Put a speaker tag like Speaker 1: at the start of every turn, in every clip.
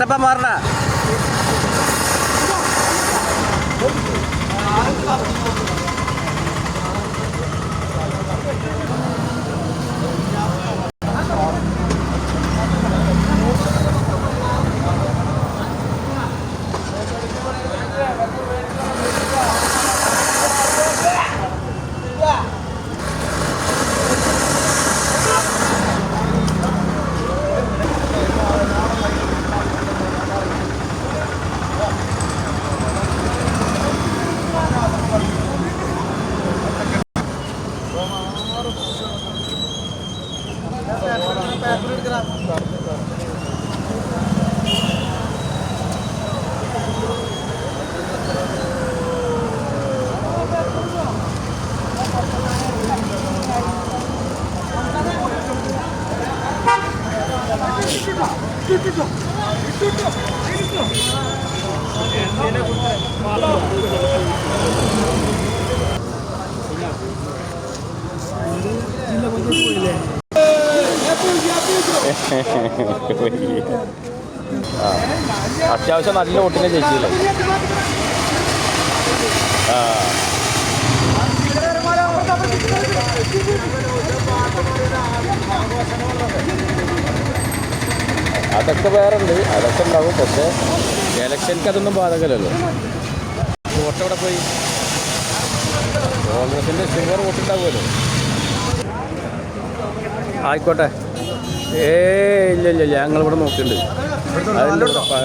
Speaker 1: കട്ടപ്പ മാറണ അത്യാവശ്യം നല്ല വോട്ടിനെ ജയിച്ചില്ലേ? അതൊക്കെ വേറുണ്ട്, അതൊക്കെ ഉണ്ടാവും. പക്ഷേ ഇലക്ഷൻക്ക് അതൊന്നും ബാധകമല്ലല്ലോ. വോട്ട് എവിടെ പോയി? കോൺഗ്രസിൻ്റെ ഷുഗർ വോട്ടുണ്ടാവുമല്ലോ. ആയിക്കോട്ടെ. ഇല്ല ഇല്ല ഇല്ല, ഞങ്ങളിവിടെ നോക്കുന്നുണ്ട്.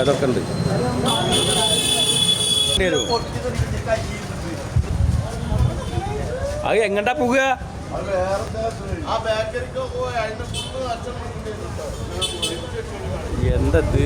Speaker 1: അതൊക്കെ ഉണ്ട്. അത് എങ്ങട്ടാ പോകുക? എന്തത്?